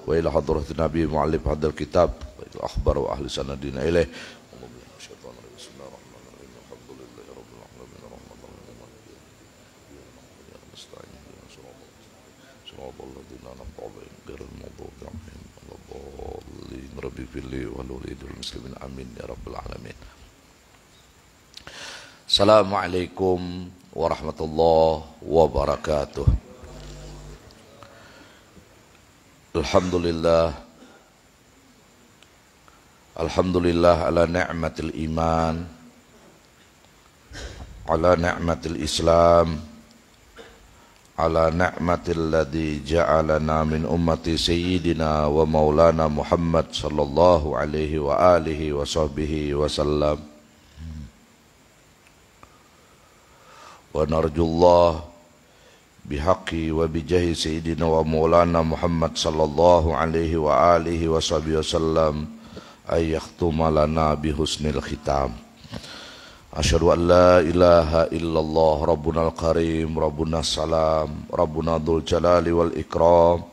wa ila hadratin nabi mu'allif hadal kitab wa ila akhbar wa ahli sanadina ilaih. Amin ya rabbal alamin. Assalamualaikum warahmatullahi wabarakatuh. Alhamdulillah ala ni'matil iman, ala ni'matil islam, ala ni'matil ladzi ja'alana min ummati sayyidina wa maulana Muhammad sallallahu alaihi wa alihi wa sahbihi wa sallam. Wa narjullah bihaqqi wa bijahi sayyidina wa maulana Muhammad sallallahu alaihi wa alihi wa sahbihi wa sallam ay yakhtuma lana bihusnil khitam. Asyhadu an la ilaha illallah rabbunal karim rabbuna salam rabbuna dzul jalali wal ikram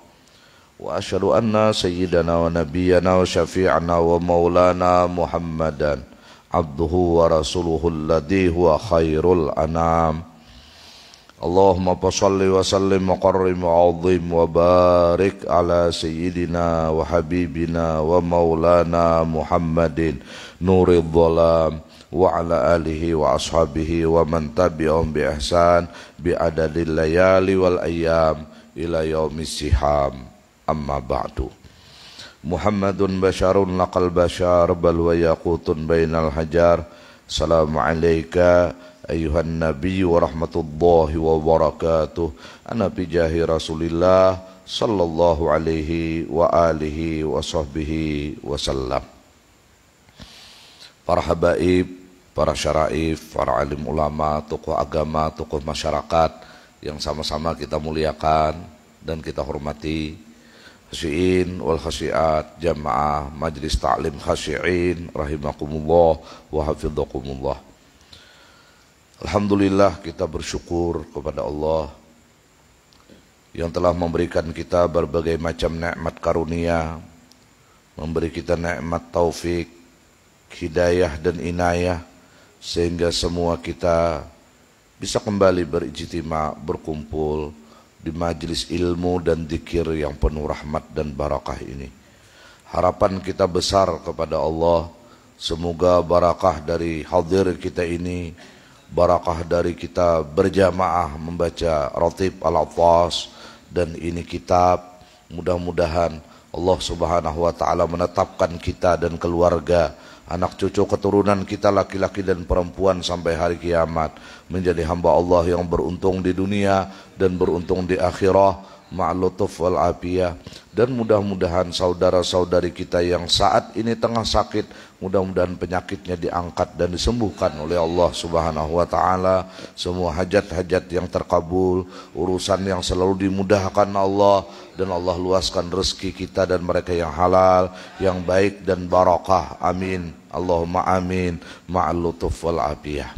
wa asyhadu anna sayyidana wa nabiyyana wa syafi'ana wa maulana Muhammadan abduhu wa rasuluhu alladhi huwa khairul anam. Allahumma salli wa sallim wa qarrim wa azim wa barik ala sayyidina wa habibina wa maulana Muhammadin nuril dhalam wa ala alihi wa ashabihi wa man tabi'ahum bi ihsan bi adadil layali wal ayyam ila yaumis siham. Amma ba'du. Muhammadun basyarun laqal basyar bal wa yaqutun bainal hajar. Assalamu alayka ayuhan nabi wa rahmatullahi wa barakatuh. Ana bi jahi Rasulillah sallallahu alaihi wa alihi wa sahbihi wa sallam. Para habaib, para syaraif, para alim ulama, tokoh agama, tokoh masyarakat yang sama-sama kita muliakan dan kita hormati, khasyiin wal khasyiat, jamaah majlis ta'lim khasyiin rahimakumullah wa hafidhakumullah. Alhamdulillah, kita bersyukur kepada Allah yang telah memberikan kita berbagai macam nikmat karunia, memberi kita nikmat taufik, hidayah dan inayah, sehingga semua kita bisa kembali berijtima, berkumpul di majelis ilmu dan dzikir yang penuh rahmat dan barakah ini. Harapan kita besar kepada Allah, semoga barakah dari hadir kita ini, barakah dari kita berjamaah membaca Ratib Al-Attas dan ini kitab, mudah-mudahan Allah subhanahu wa ta'ala menetapkan kita dan keluarga, anak cucu keturunan kita laki-laki dan perempuan sampai hari kiamat menjadi hamba Allah yang beruntung di dunia dan beruntung di akhirah ma'lutuf wal afiyah. Dan mudah-mudahan saudara-saudari kita yang saat ini tengah sakit, mudah-mudahan penyakitnya diangkat dan disembuhkan oleh Allah subhanahu wa ta'ala. Semua hajat-hajat yang terkabul, urusan yang selalu dimudahkan Allah, dan Allah luaskan rezeki kita dan mereka yang halal, yang baik dan barakah. Amin Allahumma amin ma'al lutuf wal afiyah.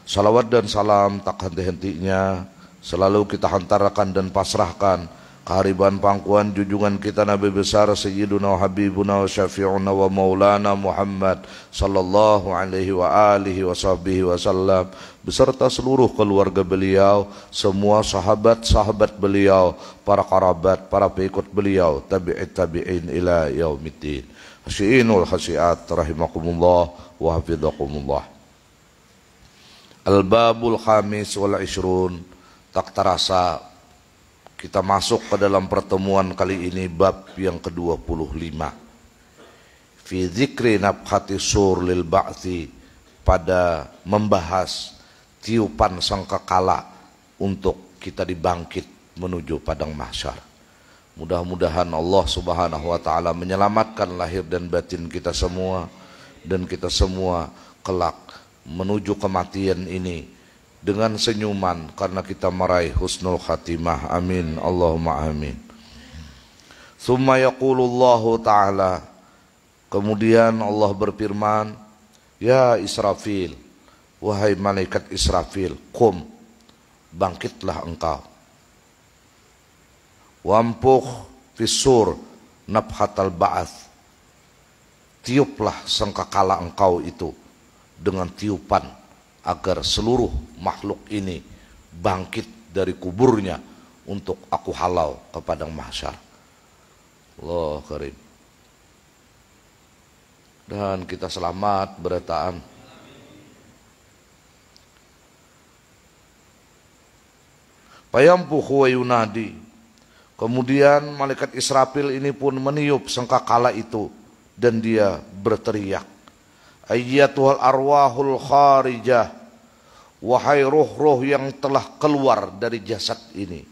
Salawat dan salam tak henti-hentinya selalu kita hantarkan dan pasrahkan kehariban pangkuan junjungan kita Nabi besar Sayyiduna wa Habibuna wa Syafi'una wa Maulana Muhammad sallallahu alaihi wa alihi wa sahbihi wa sallam, beserta seluruh keluarga beliau, semua sahabat-sahabat beliau, para kerabat, para pengikut beliau, tabi'in ila yaumiddin. Khasyiinul khasyiat rahimakumullah wa hafidhakumullah. Al-babul khamis wal ishrun. Tak terasa kita masuk ke dalam pertemuan kali ini bab yang ke-25. Fi dzikri nabkhati sur lil ba'thi, pada membahas tiupan sangkakala untuk kita dibangkit menuju padang mahsyar. Mudah-mudahan Allah subhanahu wa ta'ala menyelamatkan lahir dan batin kita semua, dan kita semua kelak menuju kematian ini dengan senyuman karena kita meraih husnul khatimah. Amin Allahumma amin. Tsumma yaqulullahu ta'ala, kemudian Allah berfirman, ya Israfil, wahai malaikat Israfil, qum, bangkitlah engkau, wampukh fisur, nafhatal ba'ats, tiuplah sangkakala engkau itu dengan tiupan agar seluruh makhluk ini bangkit dari kuburnya untuk aku halau ke padang mahsyar. Allah karim. Dan kita selamat berataan. Fayampuhu wa yunadi. Kemudian malaikat Israfil ini pun meniup sangkakala itu dan dia berteriak, ayyatuhal arwahul kharijah, wahai roh-roh yang telah keluar dari jasad ini,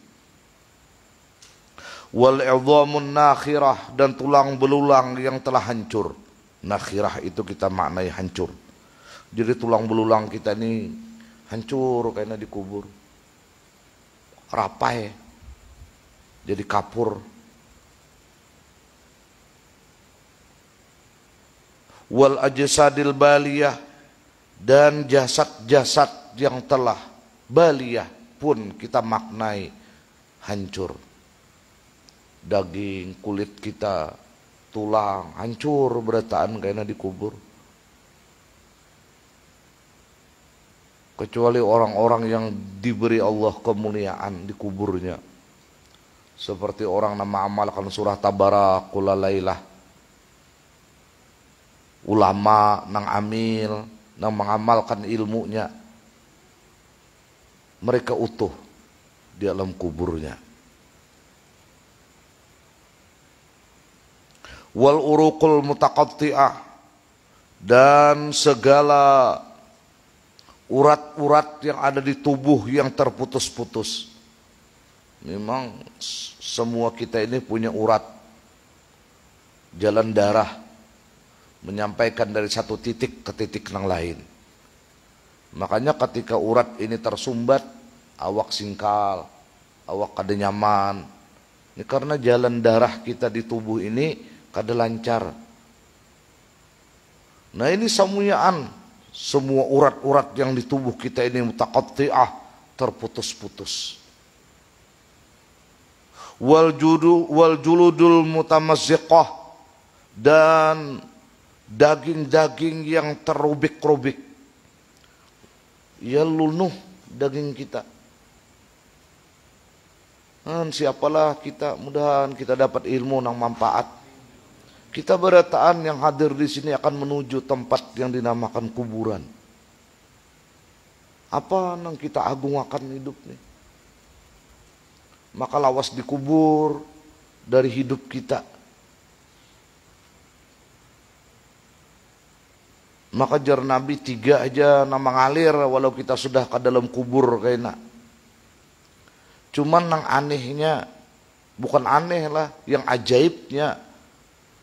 wal idhamun nakhirah, dan tulang belulang yang telah hancur. Nakhirah itu kita maknai hancur. Jadi tulang belulang kita ini hancur karena dikubur, rapai, jadi kapur. Wal ajsadil baliyah, dan jasad-jasad yang telah baliyah pun kita maknai hancur. Daging, kulit kita, tulang hancur berataan karena dikubur. Kecuali orang-orang yang diberi Allah kemuliaan di kuburnya, seperti orang nama amalkan surah Tabarakul Lailah, ulama nang amil nang mengamalkan ilmunya, mereka utuh di alam kuburnya. Wal uruqul mutaqatti'ah, dan segala urat-urat yang ada di tubuh yang terputus-putus. Memang semua kita ini punya urat, jalan darah menyampaikan dari satu titik ke titik yang lain. Makanya ketika urat ini tersumbat, awak singkal, awak kada nyaman. Ini karena jalan darah kita di tubuh ini kada lancar. Nah ini samunyaan, semua urat-urat yang di tubuh kita ini mutaqatti'ah, terputus-putus. Wal juludul mutamazziqah, dan daging-daging yang terubik-rubik. Ya lunuh daging kita. Dan siapalah kita, mudahan kita dapat ilmu yang manfaat. Kita berataan yang hadir di sini akan menuju tempat yang dinamakan kuburan. Apa yang kita agungkan hidup nih? Maka lawas dikubur dari hidup kita. Maka jar Nabi 3 aja nama ngalir walau kita sudah ke dalam kubur kayaknya. Cuman yang anehnya, bukan aneh lah, yang ajaibnya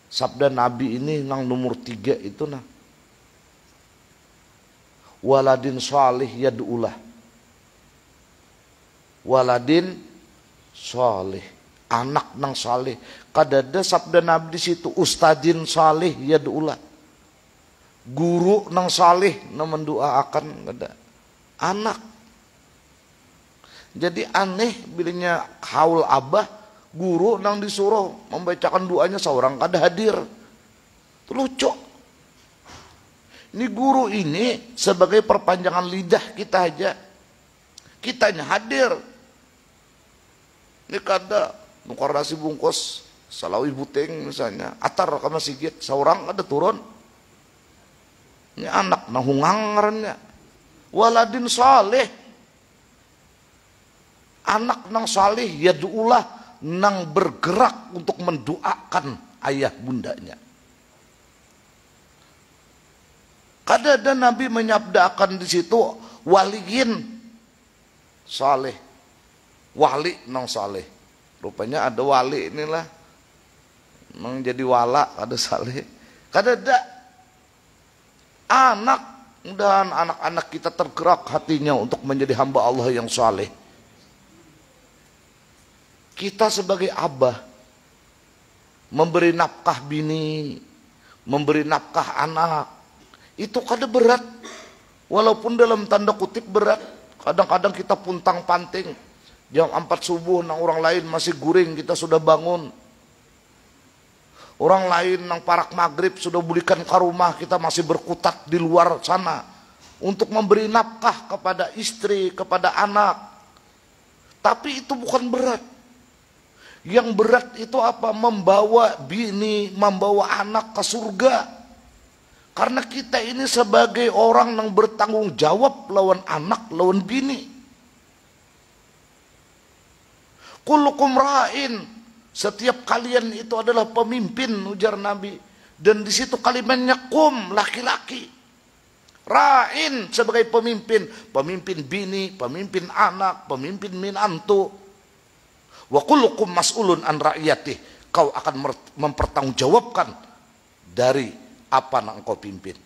sabda Nabi ini yang nomor 3 itu nah, waladin salih yad'ulah, waladin salih, anak nang salih. Kadada sabda Nabi di situ ustadin salih yad'ulah, guru nang salih nang mendoakan, kada anak. Jadi aneh bilanya haul abah, guru nang disuruh membacakan doanya seorang kada hadir. Itu lucu. Ini guru ini sebagai perpanjangan lidah kita aja, kitanya hadir. Ini kada nukar nasi bungkus salawi buteng misalnya, atar ke masjid seorang ada turun. Ini anak nang hungang ngarannya, waladin saleh, anak nang salih yad'ulah, nang bergerak untuk mendoakan ayah bundanya. Kada ada Nabi menyabdakan di situ waliin saleh, wali nang saleh. Rupanya ada wali inilah nang jadi wala, ada saleh. Kada ada anak, mudahan anak-anak kita tergerak hatinya untuk menjadi hamba Allah yang saleh. Kita sebagai abah memberi nafkah bini, memberi nafkah anak, itu kada berat. Walaupun dalam tanda kutip berat. Kadang-kadang kita puntang panting, jam 4 subuh nang orang lain masih guring, kita sudah bangun. Orang lain nang parak maghrib sudah belikan ke rumah, kita masih berkutat di luar sana untuk memberi nafkah kepada istri, kepada anak. Tapi itu bukan berat. Yang berat itu apa? Membawa bini, membawa anak ke surga. Karena kita ini sebagai orang yang bertanggung jawab lawan anak, lawan bini. Kullukum ra'in. Setiap kalian itu adalah pemimpin, ujar Nabi. Dan di situ kalimatnya kum, laki-laki. Ra'in sebagai pemimpin. Pemimpin bini, pemimpin anak, pemimpin minantu. Wa kullukum mas'ulun an ra'iyatih. Kau akan mempertanggungjawabkan dari apa yang kau pimpin.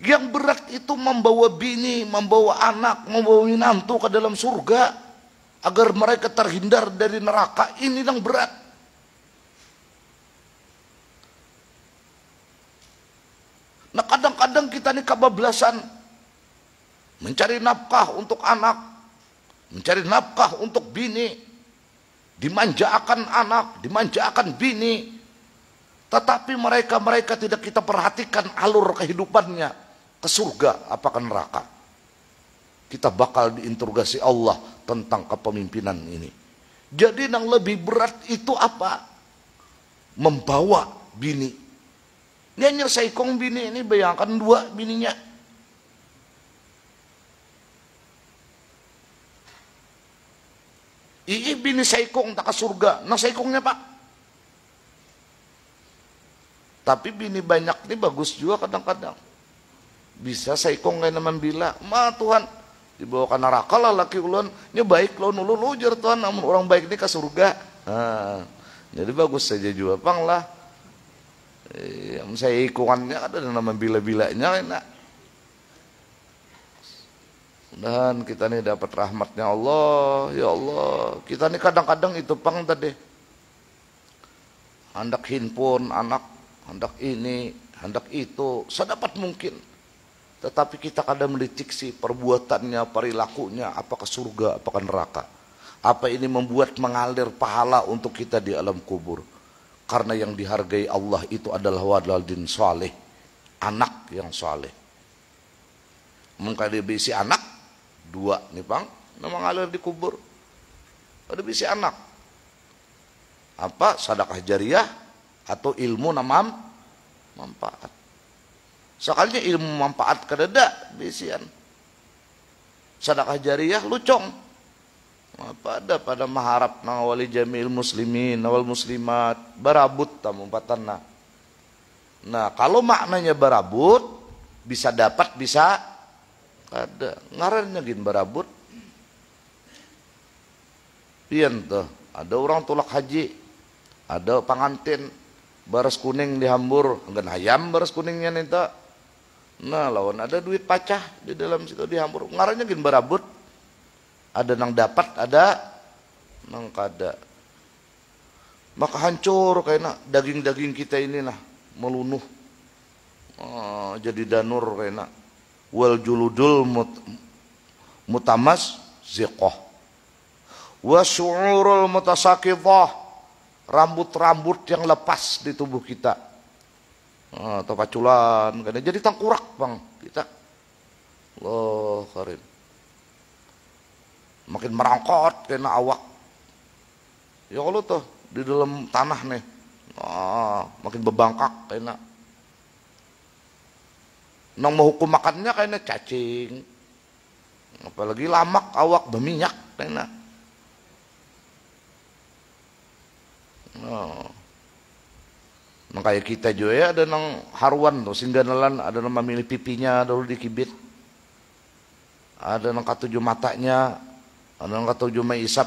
Yang berat itu membawa bini, membawa anak, membawa minantu ke dalam surga. Agar mereka terhindar dari neraka. Ini yang berat. Nah kadang-kadang kita ini kebablasan. Mencari nafkah untuk anak. Mencari nafkah untuk bini. Dimanjakan anak, dimanjakan bini. Tetapi mereka tidak kita perhatikan alur kehidupannya. Ke surga apakah neraka. Kita bakal diinterogasi Allah tentang kepemimpinan ini. Jadi yang lebih berat itu apa? Membawa bini. Ini hanya saikong bini ini, bayangkan dua bininya. Bini saikong tak ke surga. Nah saikongnya pak. Tapi bini banyak ini bagus juga kadang-kadang. Bisa saikong kayak naman bila. Ma Tuhan. Dibawa ke neraka lah laki ulun. Ini baik ulun ujar Tuhan. Namun orang baik ini ke surga. Nah, jadi bagus saja juga pang lah. Yang saya ikungannya ada nama bila-bilanya enak. Dan kita nih dapat rahmatnya Allah. Ya Allah. Kita nih kadang-kadang itu pang tadi. Hendak handphone anak. Hendak ini. Hendak itu. Sedapat mungkin. Tetapi kita kadang mendetiksi perbuatannya, perilakunya, apakah surga, apakah neraka. Apa ini membuat mengalir pahala untuk kita di alam kubur. Karena yang dihargai Allah itu adalah waladin saleh, anak yang saleh. Mungkin dia bisi anak, dua nih bang, mengalir di kubur. Ada bisi anak. Apa? Sedekah jariah atau ilmu namam manfaat. Sekalinya ilmu manfaat kededa bisian. Sedekah jariah lucong. Apa ada pada maharap nang wali jamil muslimin, awal muslimat, barabut tamu patanna. Nah, kalau maknanya barabut bisa dapat bisa ada. Ngarannya gin barabut. Pian tuh, ada orang tulak haji, ada pengantin baras kuning dihambur, enggan hayam baras kuningnya nita. Nah lawan ada duit pacah di dalam situ dihambur. Ngarannya gin barabut. Ada nang dapat, ada nang kada. Maka hancur kayaknya daging-daging kita ini nah melunuh. Jadi danur kayaknya. Wal juludul mutamas ziqah. Wa syu'urul mutasakithah. Rambut-rambut yang lepas di tubuh kita. Atau paculan kan jadi tangkurak bang kita. Allah karim. Makin merangkot kena awak. Ya kalau tuh di dalam tanah nih. Makin bebangkak kena. Nang mau hukum makannya kayaknya cacing. Apalagi lamak awak berminyak kena. Makanya kita juga ya ada nang haruan tuh sehingga nelan ada nang memilih pipinya dulu dikibit, ada nang katujuh matanya, ada nang katujuh maisap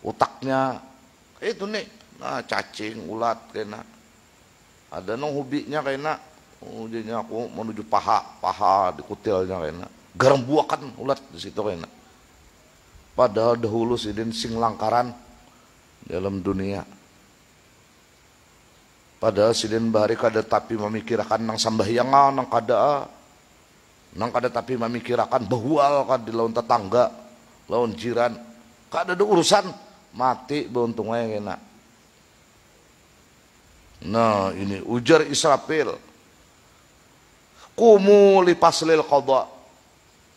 utaknya itu nih, nah cacing ulat kena, ada nang hubinya kena, jadinya aku menuju paha dikutilnya kena, garam buakan ulat di situ kena, padahal dahulu sidin sing langkaran dalam dunia. Padahal sidin bahari kada tapi memikirkan nang sambahyangan nang kada tapi memikirkan bahual kad di lawan tetangga, lawan jiran. Kada ada urusan mati beuntung ae kena. Nah ini ujar Israfil, qumu lipaslil qadha,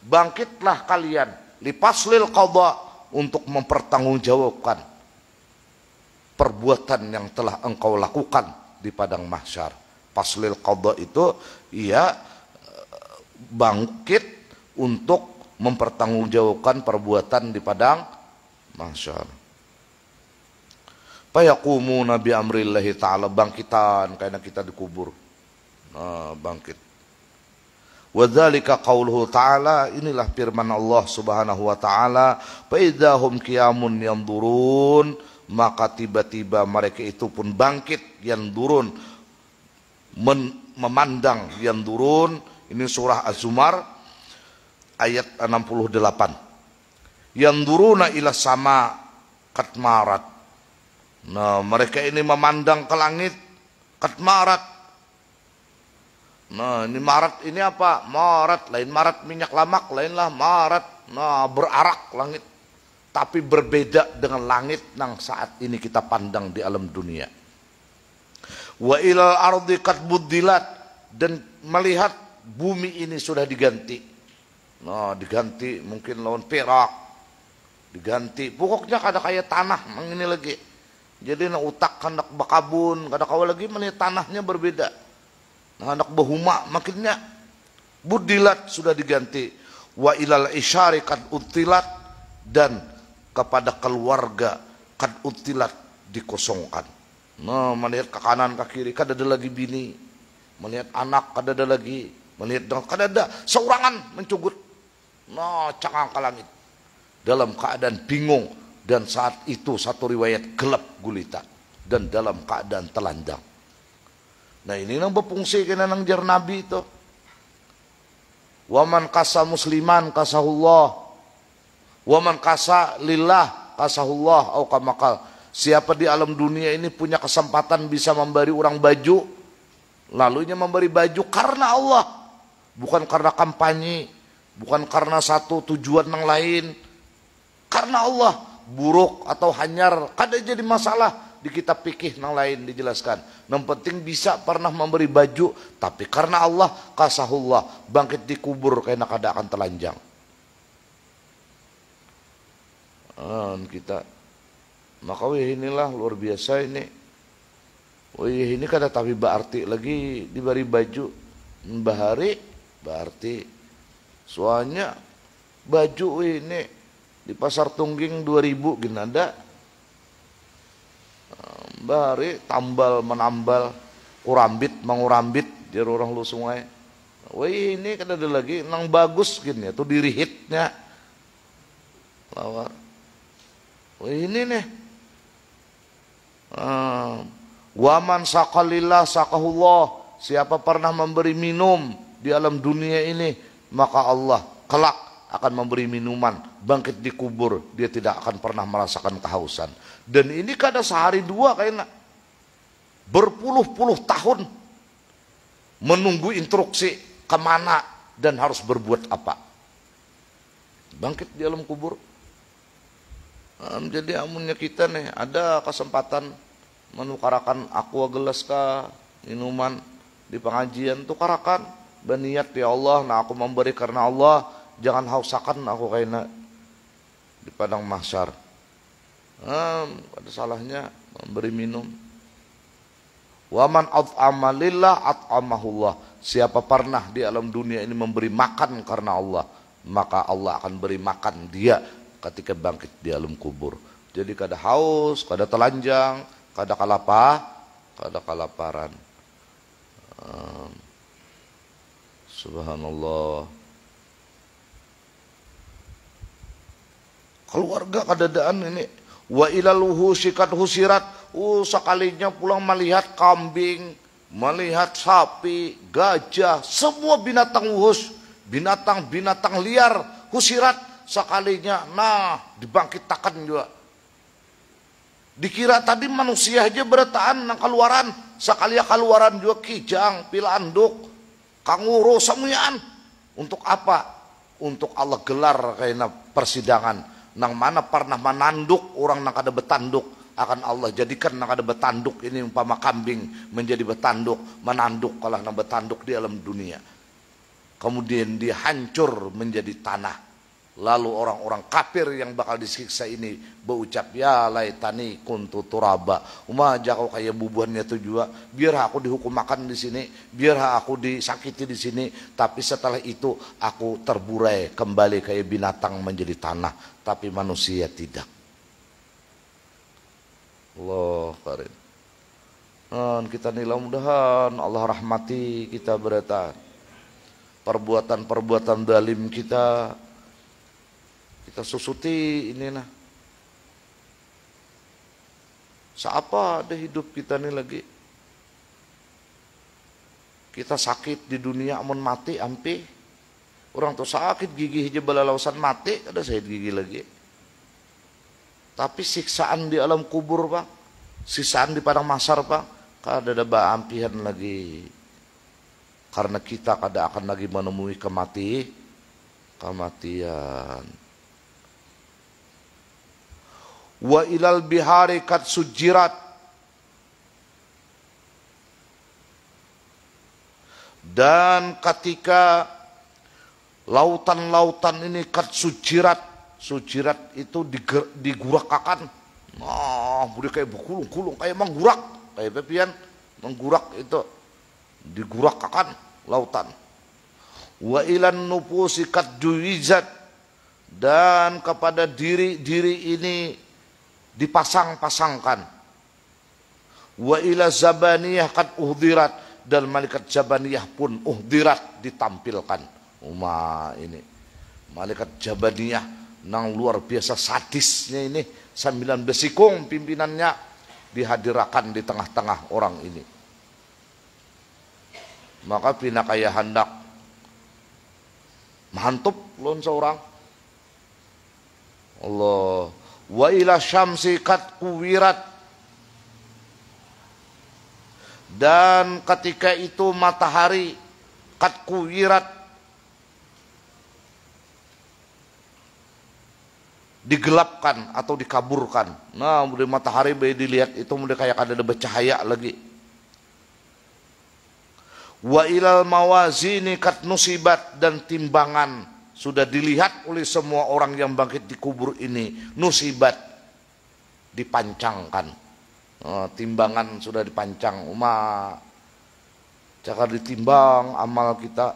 bangkitlah kalian lipaslil qadha, untuk mempertanggungjawabkan perbuatan yang telah engkau lakukan di padang mahsyar. Paslil qadha itu ia bangkit untuk mempertanggungjawabkan perbuatan di padang mahsyar. Fayaqumuna bi amrillahi ta'ala, bangkitan karena kita dikubur. Nah, bangkit. Wadzalika qauluhu ta'ala, inilah firman Allah Subhanahu wa taala, fa idzahum qiyamun yanzurun, maka tiba-tiba mereka itu pun bangkit, yanzurun, memandang, yanzurun. Ini surah Az-Zumar ayat 68. Yanzuruna ila sama katmarat. Nah, mereka ini memandang ke langit katmarat. Nah, ini marat ini apa? Marat, lain marat minyak lamak, lainlah marat. Nah, berarak langit. Tapi berbeda dengan langit yang saat ini kita pandang di alam dunia. Wa ilal ardi qad buddilat, dan melihat bumi ini sudah diganti. Nah, diganti mungkin lawan perak. Diganti, pokoknya kada kayak tanah ini lagi. Jadi nak utak hendak bakabun, kada kawa lagi melihat tanahnya berbeda. Nah, hendak bahuma makinnya budilat sudah diganti. Wa ilal isyari kad utilat, dan kepada keluarga kad utilat dikosongkan. Nah, melihat ke kanan ke kiri kada ada lagi bini, melihat anak kada ada lagi, melihat kada ada, seorangan mencugut. Nah, cakang ke langit dalam keadaan bingung. Dan saat itu satu riwayat gelap gulita dan dalam keadaan telanjang. Nah ini yang berfungsi kena nang jar Nabi itu. Waman kasa musliman kasahullah, waman kasa lillah kasahullah, au kamakal. Siapa di alam dunia ini punya kesempatan bisa memberi orang baju, lalunya memberi baju karena Allah, bukan karena kampanye, bukan karena satu tujuan yang lain, karena Allah. Buruk atau hanyar kada jadi masalah di kitab fikih yang lain dijelaskan. Yang penting bisa pernah memberi baju, tapi karena Allah kasahullah, bangkit dikubur karena kada akan telanjang. Kita maka inilah luar biasa ini. Ini kada tapi berarti lagi diberi baju bahari berarti soalnya baju ini di pasar Tungging 2000 gini ada bahari tambal menambal kurambit mengurambit di orang lu sungai. Wih ini kan ada lagi nang bagus gini tuh dirihitnya lawar. Wih ini nih waman sakalillah sakahullah, siapa pernah memberi minum di alam dunia ini maka Allah kelak akan memberi minuman, bangkit di kubur, dia tidak akan pernah merasakan kehausan. Dan ini kada sehari dua kayaknya, berpuluh-puluh tahun menunggu instruksi kemana dan harus berbuat apa. Bangkit di alam kubur. Jadi amunnya kita nih ada kesempatan menukarakan aqua gelas kah, minuman di pengajian, tukarakan berniat ya Allah, nah aku memberi karena Allah. Jangan hausakan aku kayaknya di padang mahsyar. Ada salahnya memberi minum. Waman at'ama lillah at'amahullah. Siapa pernah di alam dunia ini memberi makan karena Allah, maka Allah akan beri makan dia ketika bangkit di alam kubur. Jadi kada haus, kada telanjang, kada kelaparan. Subhanallah. Keluarga kadadaan ini wa ilaluhu sikat husirat, sekalinya pulang melihat kambing, melihat sapi, gajah, semua binatang wuhus, binatang-binatang liar husirat sekalinya, nah dibangkitakan juga. Dikira tadi manusia aja berataan nang keluaran, sekalinya keluaran juga kijang, pilanduk, kanguru semuaan. Untuk apa? Untuk Allah gelar kayaknya persidangan. Nang mana pernah menanduk orang nang kada betanduk, akan Allah jadikan nak ada betanduk ini umpama kambing menjadi betanduk, menanduk kalau nak betanduk di alam dunia. Kemudian dia hancur menjadi tanah. Lalu orang-orang kafir yang bakal disiksa ini berucap, ya laitani kuntu turaba. Kau kayak bubuhannya tuh juga. Biar aku dihukum makan di sini, biar aku disakiti di sini. Tapi setelah itu aku terburai kembali kayak binatang menjadi tanah. Tapi manusia tidak. Allah karim. Dan kita nilai mudahan Allah rahmati kita berata. Perbuatan-perbuatan zalim kita susuti ini nah. Seapa ada hidup kita nih lagi. Kita sakit di dunia amun mati ampi. Orang tuh sakit gigi aja balalausan mati ada saya gigi lagi. Tapi siksaan di alam kubur Pak, siksaan di padang mahsyar Pak, kada ada ampihan lagi. Karena kita kada akan lagi menemui kematian. Wa ilal bihari kat sujirat, dan ketika lautan-lautan ini kat sujirat, sujirat itu digurakakan. Nah, boleh kayak berkulung-kulung, kayak menggurak, kayak pepian menggurak itu digurakakan lautan. Wa ilan nufusi kat juizat, dan kepada diri-diri ini dipasang-pasangkan. Wa ila zabaniyah kad uhdirat, dan malaikat zabaniyah pun uhdirat ditampilkan. Ini malaikat zabaniyah nang luar biasa sadisnya ini, 9 besikung pimpinannya dihadirkan di tengah-tengah orang ini. Maka pina kaya hendak mantap lon seorang. Allah. Wa ila syamsi kat kuwirat, dan ketika itu matahari kat kuwirat digelapkan atau dikaburkan. Nah, kemudian matahari bayi dilihat itu kemudian kayak ada bercahaya lagi. Wa ilal mawazini kat nusibat, dan timbangan sudah dilihat oleh semua orang yang bangkit di kubur ini. Nusibat, dipancangkan. Timbangan sudah dipancang. Cakar ditimbang amal kita.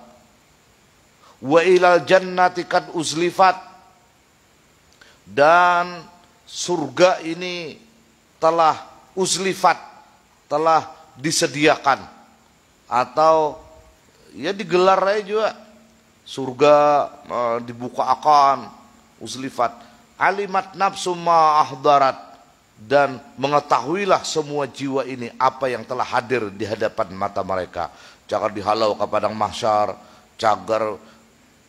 Wa ilal jannati kad uzlifat, dan surga ini telah uzlifat, telah disediakan. Atau ya digelar aja juga. Surga dibukakan, uzlifat. Alimat nafsu ma ahdarat, dan mengetahuilah semua jiwa ini apa yang telah hadir di hadapan mata mereka. Cagar dihalau ke padang mahsyar, cagar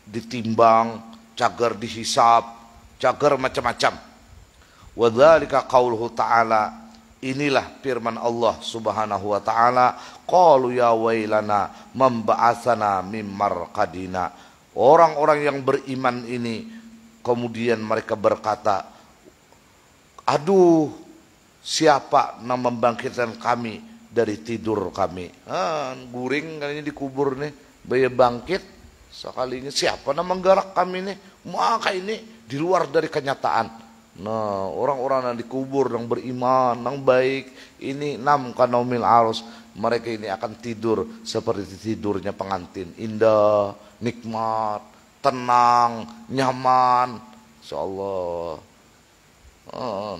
ditimbang, cagar dihisab, cagar macam-macam. Wa dzalika qauluhu ta'ala, inilah firman Allah Subhanahu wa taala, qalu ya wailana man ba'atsana mim marqadina. Orang-orang yang beriman ini kemudian mereka berkata, aduh, siapa yang membangkitkan kami dari tidur kami? Guring kalinya dikubur nih, bayi bangkit sekalinya, siapa yang menggerak kami nih? Maka ini di luar dari kenyataan. Nah, orang-orang yang dikubur yang beriman, yang baik, ini nam kanomil arus, mereka ini akan tidur seperti tidurnya pengantin, indah, nikmat, tenang, nyaman, insyaallah.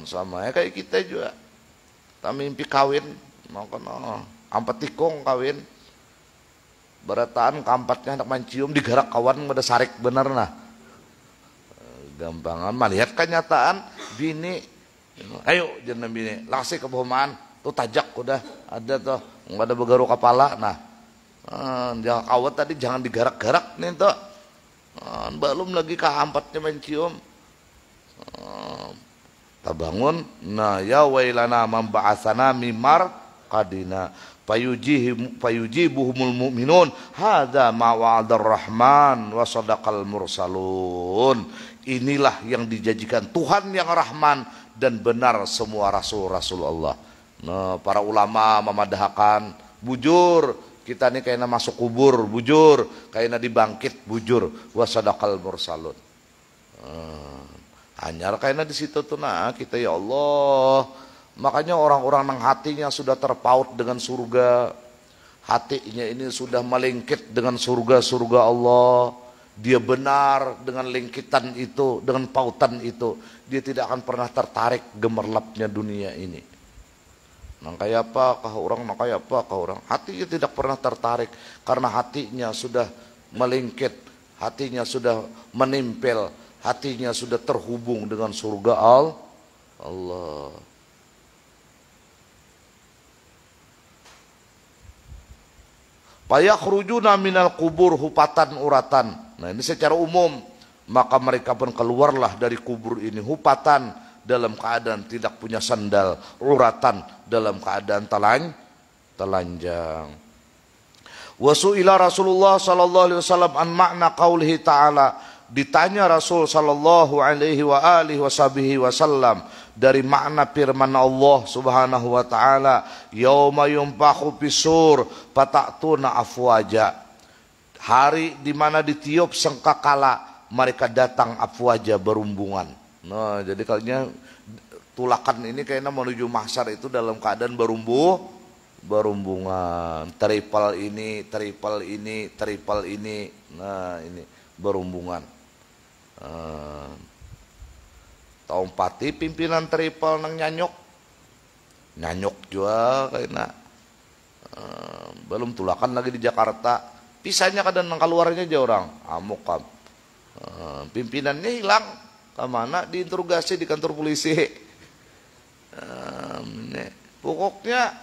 Sama ya kayak kita juga. Kita mimpi kawin, makanya ampat tikung kawin, berataan kampatnya anak mancium digarak kawan pada sarik bener nah. Gampangan melihat kenyataan bini, ayo jangan bini langsung ke bohongan tuh tajak udah ada tuh nggak ada begaru kepala. Nah, jangan kawat tadi jangan digarak-garak nih tuh, belum lagi kehampatnya mencium. Tabangun, nah ya wailana mamba'asana mimar kadina fayujibuhumul mu'minun hadza ma wa'adar rahman wa sadaqal mursalun. Inilah yang dijanjikan Tuhan yang Rahman dan benar semua rasul-rasul Allah. Nah, para ulama memadahkan bujur kita nih kayaknya masuk kubur, bujur kayaknya dibangkit, bujur wasadaqal mursalun. Anyar kayaknya di situ tuh nah kita ya Allah. Makanya orang-orang yang hatinya sudah terpaut dengan surga, hatinya ini sudah melingkit dengan surga-surga Allah, dia benar dengan lingkitan itu, dengan pautan itu, dia tidak akan pernah tertarik gemerlapnya dunia ini. Nah kayak apa kah orang, nah kayak apa kah orang, hatinya tidak pernah tertarik karena hatinya sudah melingkit, hatinya sudah menempel, hatinya sudah terhubung dengan surga Allah. Fayakhrujuna minal kubur hupatan uratan. Nah ini secara umum, maka mereka pun keluarlah dari kubur ini hupatan, dalam keadaan tidak punya sandal, uratan, dalam keadaan telanjang. Wasu'ila Rasulullah sallallahu alaihi wasallam an makna qaulihi ta'ala, ditanya Rasul sallallahu alaihi wa alihi wasallam dari makna firman Allah subhanahu wa ta'ala, yauma yunfakhu fisur fata'tuna afwaja, hari di mana ditiup sangkakala mereka datang afwaja berumbungan. Nah jadi kalinya tulakan ini kayaknya menuju mahsyar itu dalam keadaan berumbungan, triple ini, nah ini berumbungan. Tahu pati pimpinan triple nang nyanyok juga kayaknya belum tulakan lagi di Jakarta, pisahnya kadang nang keluarnya aja orang amuk kam, pimpinannya hilang. Kemana? Diinterogasi di kantor polisi. Pokoknya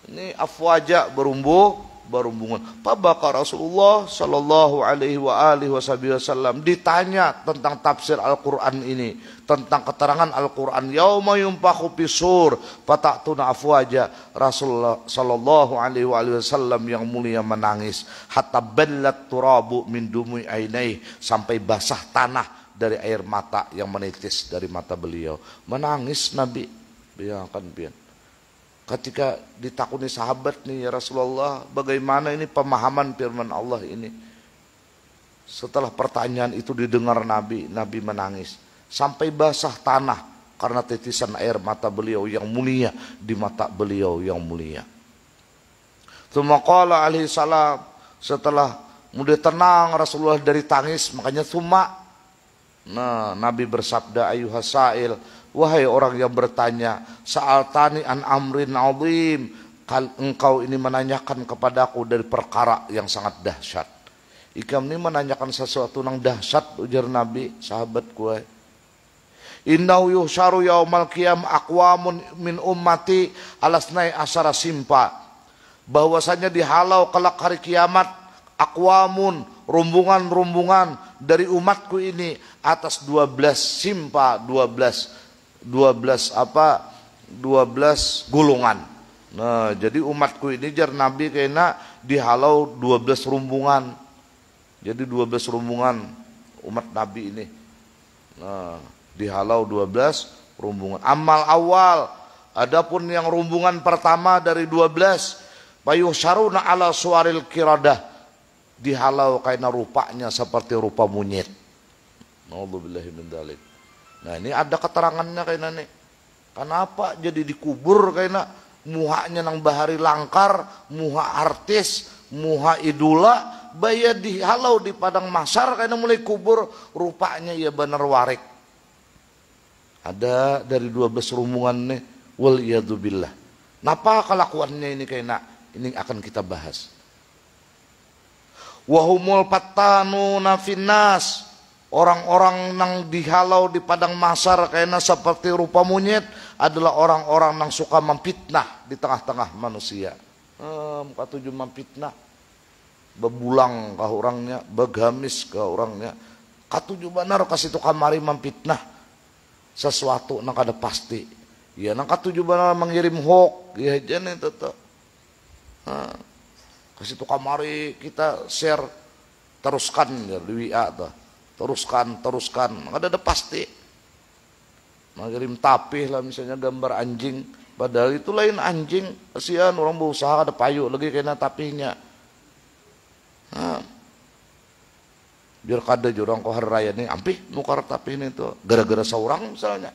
ini afwaja berumbungan. Pabaka Rasulullah sallallahu alaihi wa alihi wasallam ditanya tentang tafsir Al-Qur'an ini, tentang keterangan Al-Qur'an, yauma yunfakhu fisur fata'tuna afwaja. Rasulullah sallallahu alaihi wasallam yang mulia menangis hatta ballat turabu min dumu'i ainai, sampai basah tanah dari air mata yang menitis dari mata beliau. Menangis Nabi. Ketika ditakuni sahabat nih, ya Rasulullah, bagaimana ini pemahaman firman Allah ini? Setelah pertanyaan itu didengar Nabi, Nabi menangis sampai basah tanah karena titisan air mata beliau yang mulia di mata beliau yang mulia. Tsumma qala alaihi salam, setelah mudah tenang Rasulullah dari tangis, makanya tsumma, nah Nabi bersabda, ayuhas sa'il, wahai orang yang bertanya, sa'altani an amrin azim, engkau ini menanyakan kepadaku dari perkara yang sangat dahsyat. Ikam ini menanyakan sesuatu yang dahsyat, ujar Nabi, sahabat gue. Innahu yuhsyaru yaumal qiyam aqwamun min ummati alasnai asyara simpa, bahwasanya dihalau kelak hari kiamat aqwamun, rombongan-rombongan dari umatku ini atas 12 simpa, 12 golongan. Nah, jadi umatku ini jar Nabi kayaknya dihalau 12 rombongan. Jadi 12 rombongan umat Nabi ini. Nah, dihalau 12 rombongan. Amal awal, adapun yang rombongan pertama dari 12, bayusyaruna ala suaril kiradah, dihalau karena rupanya seperti rupa monyet. Nauzubillahi min dzalik. Nah ini ada keterangannya kayaknya nih. Kenapa jadi dikubur kayaknya muhanya nang bahari langkar, muha artis, muha idola, bayar dihalau di padang mahsyar kayaknya mulai kubur, rupanya ya bener warik. Ada dari 12 rombongan nih, wal iyadzubillah. Napa kelakuannya ini kayaknya, ini akan kita bahas. Wahumul pattanuna finnas, orang-orang nang dihalau di padang mahsyar kayaknya seperti rupa monyet adalah orang-orang nang suka memfitnah di tengah-tengah manusia. Katuju memfitnah, bebulang ke orangnya, begamis ke orangnya. Katuju benar kasih tu kamari memfitnah sesuatu nang kada pasti. Ya nang katuju benar mengirim hoax, ya jane tetap. Kasih tu kamari kita share, teruskan ya di WA tuh. Teruskan, ada pasti. Mengirim tapih lah misalnya gambar anjing, padahal itu lain anjing. Kasihan orang berusaha ada payu lagi kena tapihnya. Nah, biar kada jurang ko hari raya nih ampih nukar tapih ini tuh gara-gara seorang misalnya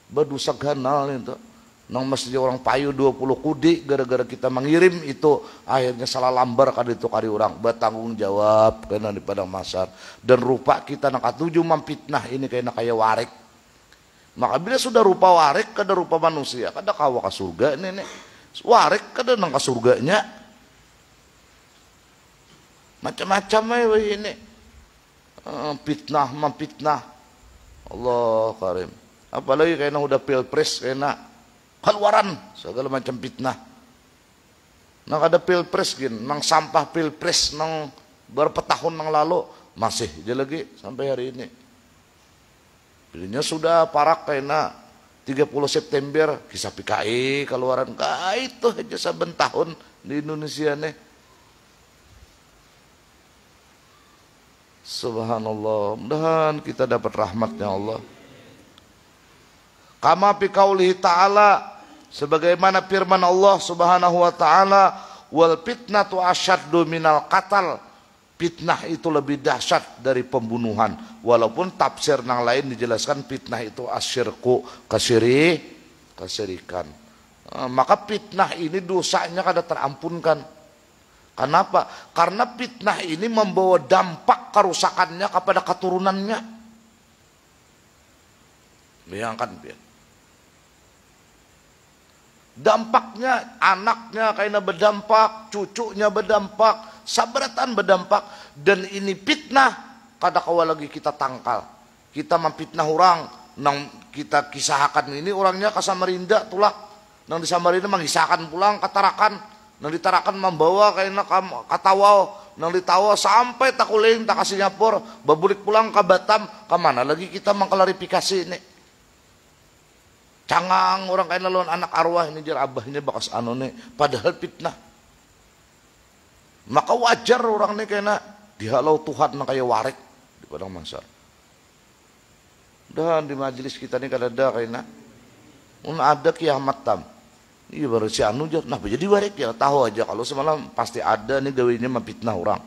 badusa ganal nih tuh nang mesti orang payu 20 kudi gara-gara kita mengirim itu akhirnya salah lambar kali itu kali orang bertanggung jawab kena di padang mahsyar. Dan rupa kita nang katuju mampitnah ini kena kayak warik. Maka bila sudah rupa warik kada rupa manusia kada kawa ke surga ini nih. Warik kada nang ke surganya macam-macam ini fitnah mampitnah Allah karim. Apalagi kena udah pilpres kena keluaran segala macam fitnah. Nang ada pilpres gin, nang sampah pilpres nang berapa tahun nang lalu masih aja lagi sampai hari ini. Pilihnya sudah parak kena 30 September kisah PKI keluaran itu aja saben tahun di Indonesia nih. Subhanallah, mudahan kita dapat rahmatnya Allah. Kama fi qaulihi ta'ala, sebagaimana firman Allah Subhanahu wa taala, wal fitnatu asyaddu minal qatal. Fitnah itu lebih dahsyat dari pembunuhan. Walaupun tafsir yang lain dijelaskan fitnah itu asyirku, kesyirikan. Maka fitnah ini dosanya kada terampunkan. Kenapa? Karena fitnah ini membawa dampak kerusakannya kepada keturunannya. Bayangkan biar. Dampaknya anaknya kayaknya berdampak, cucunya berdampak, sabratan berdampak. Dan ini fitnah kada kawa lagi kita tangkal. Kita memfitnah orang, nang kita kisahkan ini orangnya ke Samarinda tulak, nang di Samarinda mengisahkan pulang katarakan, nang ditarakan membawa kayaknya katawau, nang ditawa sampai takuling tak kasih Singapura, babulik pulang ke Batam, kemana lagi kita mengklarifikasi ini. Cangang orang kaya lawan anak arwah ini jar abahnya bakas anu nih padahal fitnah. Maka wajar orang nih kena dihalau Tuhan na kaya warik di padang mahsyar. Dan di majelis kita nih kada ada kayaknya ada kiamat tam. Iya baru si anu jar nah jadi warik ya tahu aja kalau semalam pasti ada nih gawinya memfitnah orang.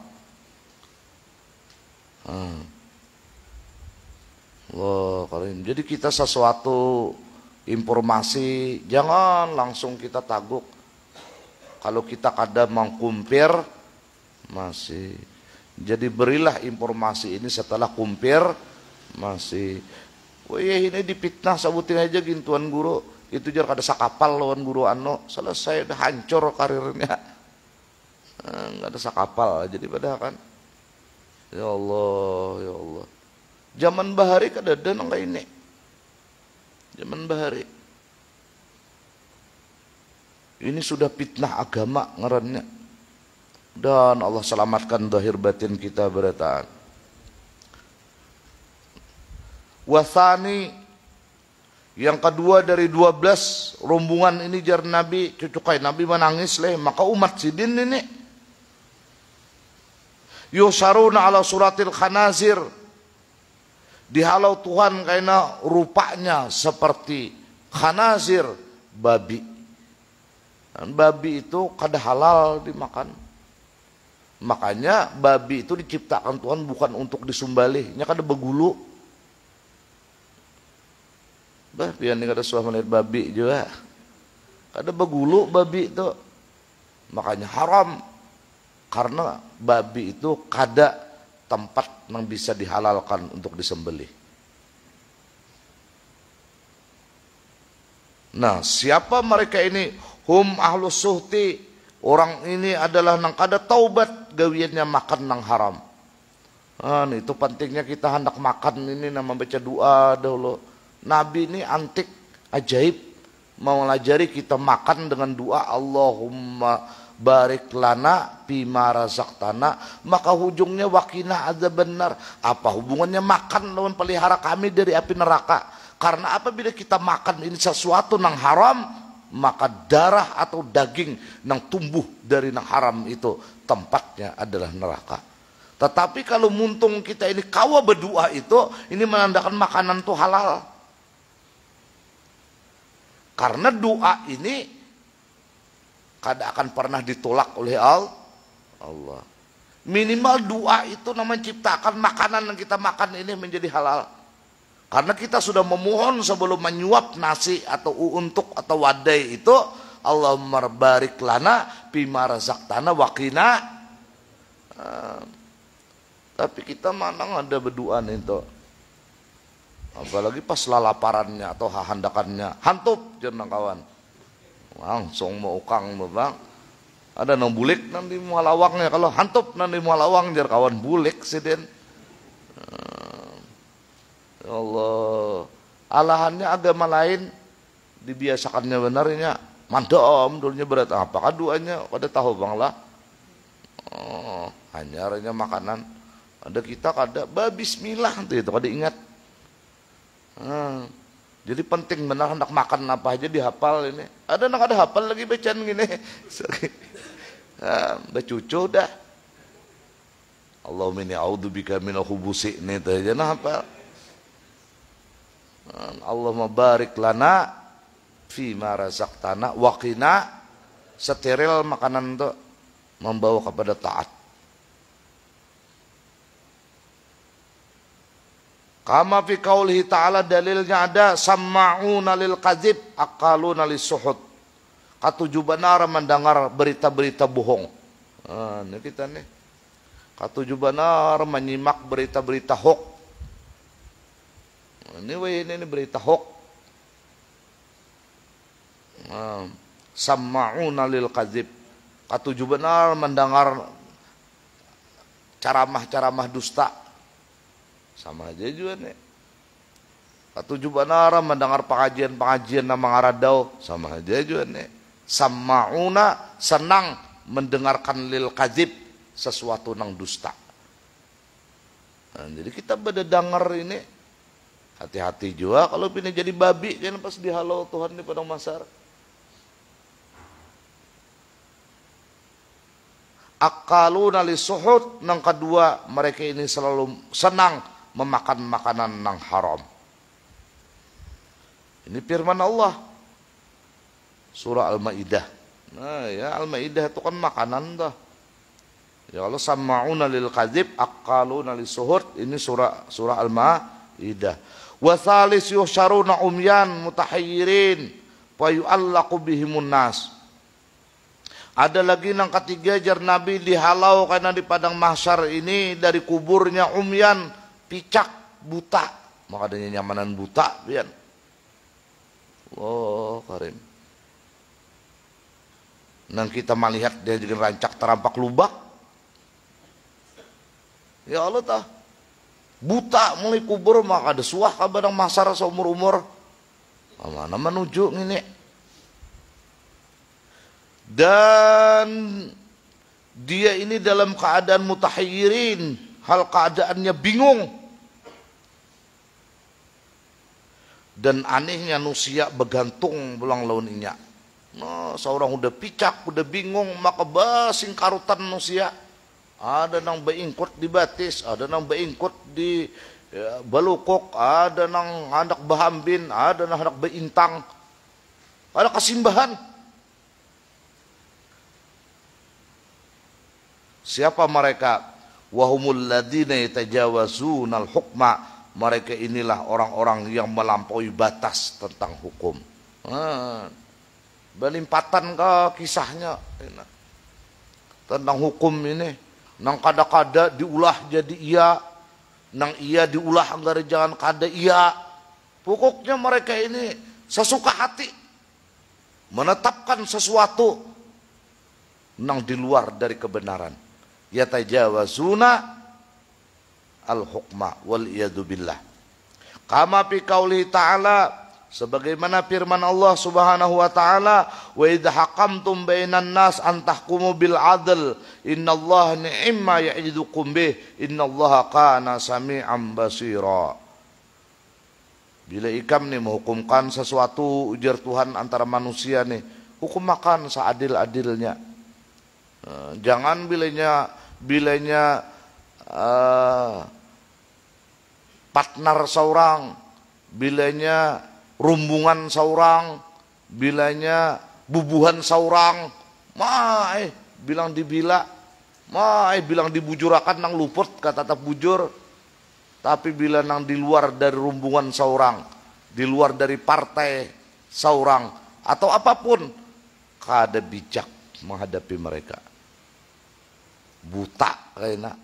Wah karim. Jadi kita sesuatu informasi jangan langsung kita taguk. Kalau kita kadang mengkumpir masih. Jadi berilah informasi ini setelah kumpir masih. Wah ini dipitnah sabutin aja gin tuan guru. Itu jar kada sakapal lawan guru ano selesai udah hancur karirnya. Enggak ada sakapal jadi pada kan. Ya Allah, ya Allah. Zaman bahari kada ada nang ini. Zaman bahari ini sudah fitnah agama ngarannya. Dan Allah selamatkan zahir batin kita berataan. Wasani yang kedua dari 12 rombongan ini jar Nabi cucukai Nabi menangis leh maka umat sidin ini yusaruna ala suratil khanazir dihalau Tuhan karena rupanya seperti khanazir babi. Dan babi itu kada halal dimakan. Makanya babi itu diciptakan Tuhan bukan untuk disembelih, nya kada begulu. Bah, pian ni kada suah melihat babi juga. Kada begulu babi itu. Makanya haram. Karena babi itu kada tempat yang bisa dihalalkan untuk disembelih. Nah, siapa mereka ini? Hum ahlus suhti. Orang ini adalah nang kada taubat gawiannya makan nang haram. Itu pentingnya kita hendak makan ini nama baca doa dahulu. Nabi ini antik ajaib mau melajari kita makan dengan doa Allahumma barik lana bima razaqtana, maka ujungnya wakina ada benar. Apa hubungannya makan lawan pelihara kami dari api neraka? Karena apabila kita makan ini sesuatu nang haram, maka darah atau daging nang tumbuh dari nang haram itu tempatnya adalah neraka. Tetapi kalau muntung kita ini kawa berdua itu, ini menandakan makanan itu halal. Karena doa ini kada akan pernah ditolak oleh Allah. Minimal doa itu namanya ciptakan makanan yang kita makan ini menjadi halal. Karena kita sudah memohon sebelum menyuap nasi atau untuk atau wadai itu, Allahumma barik lana bima razaqtana wa qina. Tapi kita mana ada berdoa itu. Apalagi pas lalaparannya atau handakannya, hantup jeneng kawan. Langsung mau ukang bang. Ada nang bulik nanti mualawangnya, kalau hantup nanti mualawang jar kawan bulik siden. Ya Allah, alahannya agama lain dibiasakannya benarnya mandom dulunya berat apakah duanya pada tahu bang lah. Hanya makanan ada kita kada bismillah itu kada ingat. Jadi penting benar hendak makan apa aja dihafal ini. Ada nak ada hafal lagi bacaan gini. Bacucu dah. Allahumma inni a'udzubika minal khubusi ini teh aja nah hafal. Allahumma barik lana fi ma razaqtana wa qina, steril makanan itu membawa kepada taat. Kama fi qaulihi ta'ala, dalilnya ada samma'una lil kadzib aqaluna lis suhud. Katujuh benar mendengar berita-berita bohong. Ini kita nih. Katujuh benar menyimak berita-berita hoax. Ini berita hoax. Samma'una lil kadzib. Katujuh benar mendengar ceramah-ceramah dusta. Sama aja juga nih. Katujuh benar mendengar pengajian-pengajian nama ngaradau. Sama aja juga nih. Samma'una senang mendengarkan lil kadzib, sesuatu nang dusta. Jadi kita pada dengar ini hati-hati juga kalau pilih jadi babi jangan pas dihalau Tuhan di padang mahsyar. Akaluna lisuhud, nang kedua mereka ini selalu senang memakan makanan nang haram. Ini firman Allah surah Al-Maidah. Nah ya, Al-Maidah itu kan makanan dah. Ya Allah, samma'una lil kadzib aqaluna lisuhud, ini surah Al-Maidah. Wa tsalis yusyaruna umyan mutahayyirin wa yu'allaqu bihimun nas. Ada lagi yang ketiga jar Nabi dihalau karena di padang mahsyar ini dari kuburnya umyan, picak, buta. Makanya nyamanan buta pian. Oh, karim. Nang kita melihat dia jadi rancak terampak lubak. Ya Allah tah. Buta mulai kubur maka ada suah ka badang mahsyar seumur-umur. Mana menuju ini. Dan dia ini dalam keadaan mutahayyirin, hal keadaannya bingung. Dan anehnya manusia bergantung belang launinya. Nah, seorang udah picak, udah bingung, maka basing karutan manusia. Ada nang beingkut di batis, ada nang beingkut di balukok, ada nang hendak bahambin, ada nang hendak beintang. Ada kesimbahan. Siapa mereka? Wahumul ladzina yatajawazunal hukma. Mereka inilah orang-orang yang melampaui batas tentang hukum. Belimpatan ke kisahnya tentang hukum ini. Nang kada-kada diulah jadi iya, nang iya diulah agar jangan kada iya. Pokoknya mereka ini sesuka hati menetapkan sesuatu nang di luar dari kebenaran. Yatajawazuna al-hukma wal iyadu billah. Kama fi qauli ta'ala, sebagaimana firman Allah Subhanahu wa taala, wa idza hakamtum bainan nas an tahkumu bil adl innallaha ni'ma ya'idukum bih innallaha kana sami'an basira. Bila ikam nih menghukumkan sesuatu ujar Tuhan antara manusia nih, hukum makan seadil-adilnya. Jangan bilanya partner seorang, bilanya rumbungan seorang, bilanya bubuhan saurang, mai bilang dibila, mai bilang dibujurakan nang luput kata tak bujur, tapi bila nang di luar dari rumbungan saurang, di luar dari partai saurang atau apapun, kada bijak menghadapi mereka, buta kayaknya.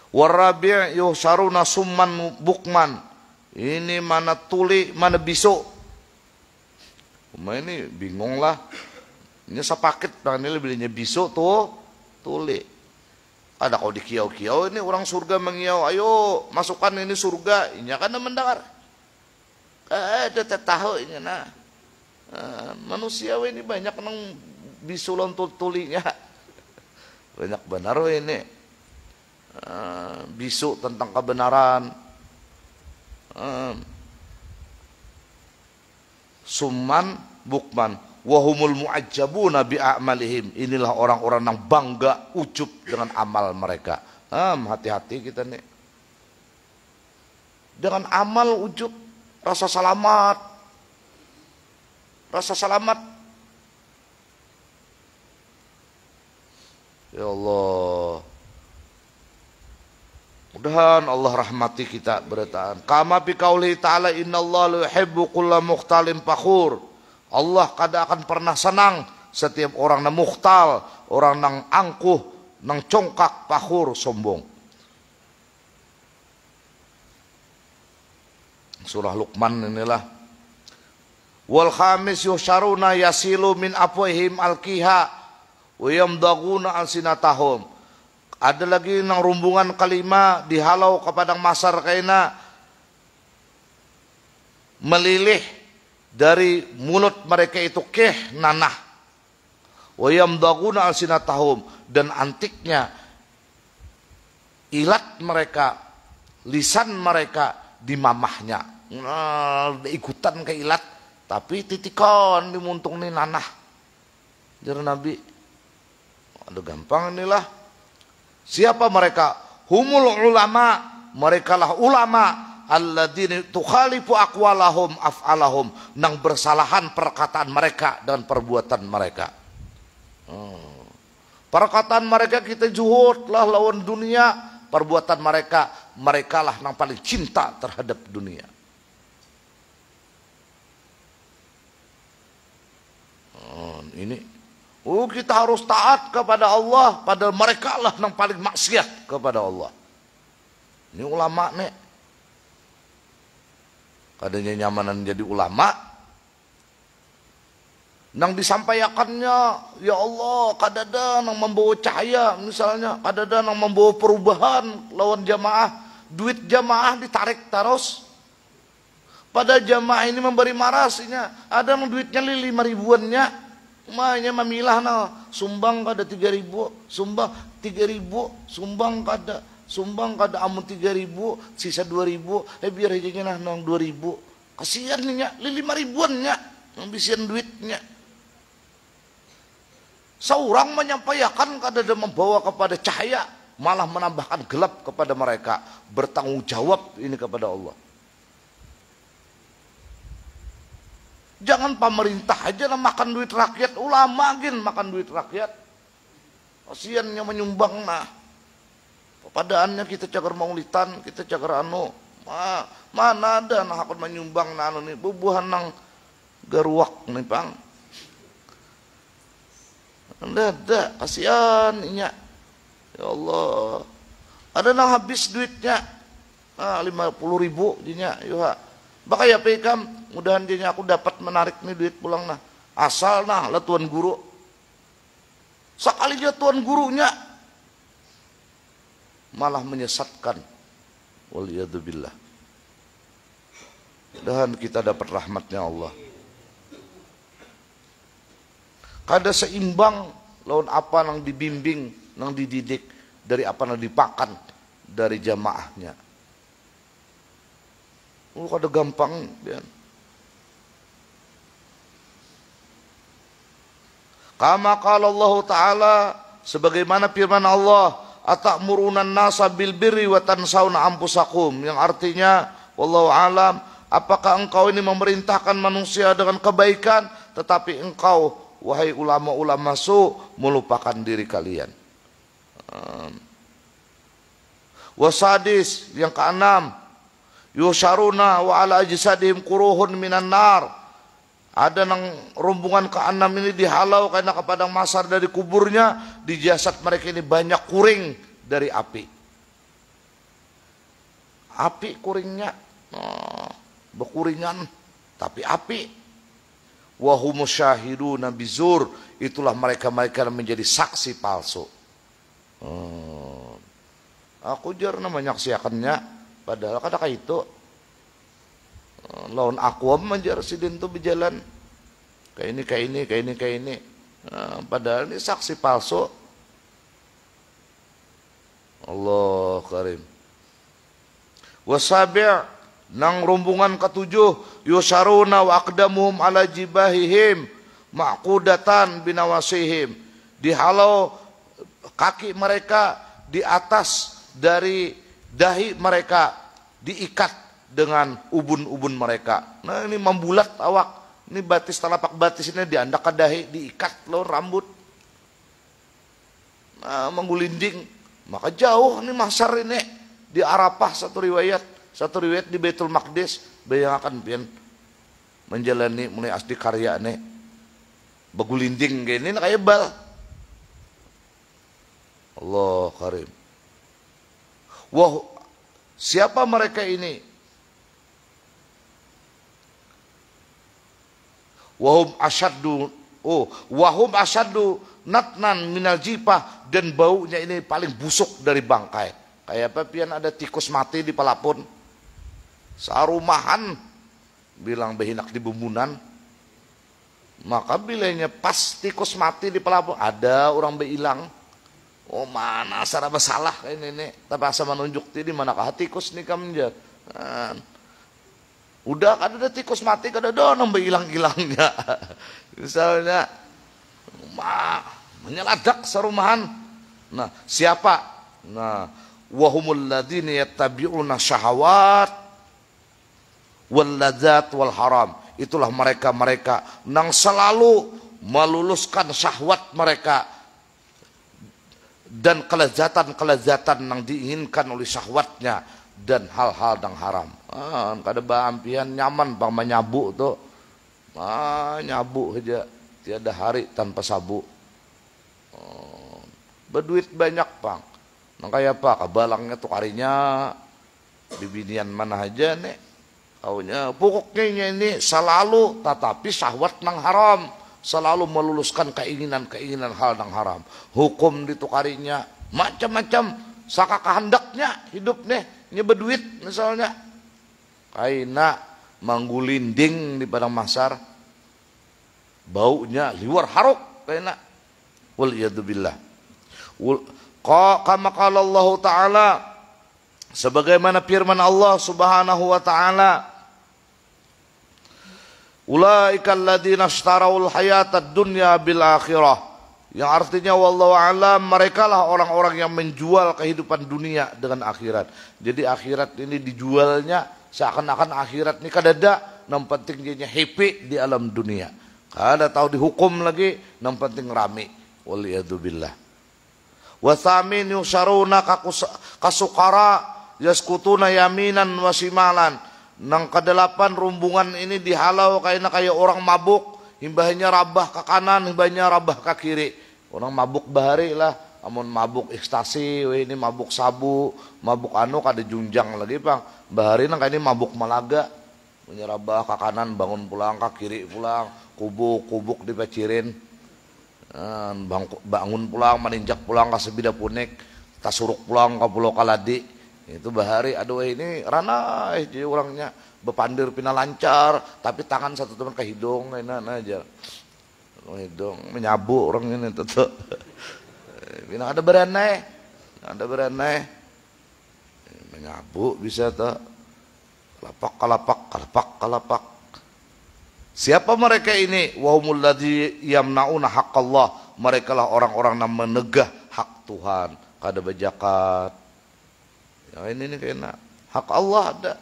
Warabi' yuhsaruna summan bukman. Ini mana tuli, mana bisu. Ini bingung lah. Ini sepaket, ini belinya bisu tuh, tuli. Ada kau di kiau-kiau, ini orang surga mengiau. Ayo masukkan ini surga. Ini kan mendengar. Ada tahu ini nah. Manusia ini banyak nang bisu lontul tulinya. Banyak benar ini. Bisu tentang kebenaran, summan bukman wahumul mu'ajjabuna bi'amalihim. Inilah orang-orang yang bangga ujub dengan amal mereka. Hati-hati kita nih dengan amal ujub, rasa selamat ya Allah. Mudahan Allah rahmati kita beritaan. Kama bi qauli ta'ala innallaha la yuhibbu kulla mukhtalin fakhur. Allah kada akan pernah senang setiap orang nang mukhtal, orang nang angkuh, nang congkak, fakhur, sombong. Surah Luqman inilah. Wal khamis yusyaruna yasilu min afwahim alqiha wa yamdaguna alsinatahum. Ada lagi nang rumbungan kalima dihalau kepada masar kaina, melilih dari mulut mereka itu nanah. Wa yamdaguna alsinatahum, dan antiknya ilat mereka, lisan mereka di mamahnya. Ikutan ke ilat, tapi titikon dimuntung nih nanah. Jadi Nabi, aduh gampang inilah. Siapa mereka? Humul ulama, merekalah ulama alladzina tukhalifu aqwalahum af'alahum, nang bersalahan perkataan mereka dan perbuatan mereka. Perkataan mereka kita juhud lah lawan dunia, perbuatan mereka lah nang paling cinta terhadap dunia. Ini kita harus taat kepada Allah, padahal mereka lah yang paling maksiat kepada Allah. Ini ulama nih. Kadanya nyamanan jadi ulama. Nang disampaikannya, ya Allah, kadada nang membawa cahaya misalnya, kadada nang membawa perubahan lawan jamaah. Duit jamaah ditarik terus. Pada jamaah ini memberi marasinya, ada yang duitnya 5 ribuannya. Makanya memilah sumbang kada 3.000, sumbang 3.000, sumbang kada amun 3.000, sisa 2.000, biar aja nang 2.000. Kasihan nya 5 ribuannya, yang bisian duitnya. Seorang menyampaikan kada ada membawa kepada cahaya, malah menambahkan gelap kepada mereka. Bertanggung jawab ini kepada Allah. Jangan pemerintah aja lah makan duit rakyat, ulama gin makan duit rakyat. Kasiannya menyumbang nah. Padaannya kita cagar maulitan, kita cagar anu. Mana ada nah akan menyumbang nah anu nih bubuhan nang garuak nih Bang. Ada kasihan inya. Ya Allah. Ada nang habis duitnya. 50.000 dinya yuha. Bakaya pekam, mudahan dia aku dapat menarik nih duit pulang nah. Asal nah lah tuan guru. Sekali dia tuan gurunya malah menyesatkan. Waliyadzubillah. Mudahan kita dapat rahmatnya Allah. Kada seimbang lawan apa nang dibimbing, nang dididik, dari apa nang dipakan dari jamaahnya. Kada gampang ya. Kama qala Allah Ta'ala, sebagaimana firman Allah, atamuruna nasa bil birri wa tansawna anfusakum, yang artinya wallahu alam, apakah engkau ini memerintahkan manusia dengan kebaikan tetapi engkau wahai ulama-ulama su melupakan diri kalian. Wasadis, yang keenam, yusharuna wa ala ajsadihim quruhun minan nar. Ada nang rombongan keenam ini dihalau karena kepada masar dari kuburnya, di jasad mereka ini banyak kuring dari api. Api kuringnya, berkuringan tapi api. Wa humus syahiduna bizur, itulah mereka-mereka yang menjadi saksi palsu. Aku jar namanya menyaksikannya, padahal kata itu lawan akwam menjar sidin tuh berjalan kayak ini. Padahal ini saksi palsu. Allah karim. Wasabi' nang rombongan ketujuh, yusaruna wa aqdamuhum ala jibahihim ma'qudatan binawasihim, dihalau kaki mereka di atas dari dahi mereka, diikat dengan ubun-ubun mereka. Nah ini membulat awak, ini batis telapak batis ini diandak ke dahi, diikat loh rambut. Nah menggulinding, maka jauh ini masar ini di Arafah, satu riwayat di Baitul Maqdis. Bayangkan pian menjalani mulai asli karya nih begulinding gini kayak bal. Allah karim. Wah, siapa mereka ini? Wahum asyaddu natnan minal jipah, dan baunya ini paling busuk dari bangkai. Kayak apa pian ada tikus mati di pelapun, sarumahan bilang behinak di bumbunan. Maka bilanya pas tikus mati di pelapun ada orang beilang. Oh mana saraba salah ini tapi asa menunjuk di manakah tikus nih kamjar. Udah kan ada tikus mati kada ada nambah hilang-hilangnya. Misalnya menyeladak sarumahan. Nah, siapa? Nah, wahumul ladzina yattabi'una syahawat wal ladzat wal haram. Itulah mereka-mereka yang selalu meluluskan syahwat mereka dan kelezatan-kelezatan yang diinginkan oleh syahwatnya dan hal-hal yang haram. Kada baampian nyaman bang menyabu tuh. Nyabu aja tiada hari tanpa sabu. Berduit banyak bang. Nang kayak apa? Kabalangnya tuh karinya bibinian mana aja nih. Kaunya pokoknya ini selalu tetapi syahwat nang haram, selalu meluluskan keinginan hal nang haram. Hukum ditukarinya macam-macam saka kehendaknya hidup nih berduit misalnya. Kaina manggulinding di padang mahsyar, baunya liwar haruk kaina. Wal iyadzubillah. Kama qala Allah Ta'ala, sebagaimana firman Allah Subhanahu wa taala, ulaikal ladzina ishtarawul hayatad dunya bil akhirah, yang artinya wallahu alam, merekalah orang-orang yang menjual kehidupan dunia dengan akhirat. Jadi akhirat ini dijualnya seakan-akan akhirat ini kadada, yang penting dia happy di alam dunia. Kada tahu dihukum lagi, yang penting rame. Waliyadzubillah. Wasamin yusaruna kasukara yaskutuna yaminan wasimalan. Nang kedelapan rombongan ini dihalau kayak orang mabuk, himbahnya rabah ke kanan, himbahnya rabah ke kiri. Orang mabuk bahari lah, amun mabuk ekstasi, ini mabuk sabu, mabuk anu kada junjang lagi bang. Bahari nang ini mabuk malaga, punya rabah ke kanan, bangun pulang ke kiri pulang, kubuk dipacirin. Bangun pulang, meninjak pulang ke sebida punik, tasuruk pulang ke Pulau Kaladi. Itu bahari, aduh ini rana jadi orangnya bepandir pina lancar, tapi tangan satu teman ke hidung enak aja. Hidung menyabu orang ini tuh. Pina ada beranai, menyabu bisa tuh. Kalapak. Siapa mereka ini? Wahumul ladzi yamnauna haqqallah. Mereka lah orang-orang yang menegah hak Tuhan. kada berzakat. Ya ini kena hak Allah ada.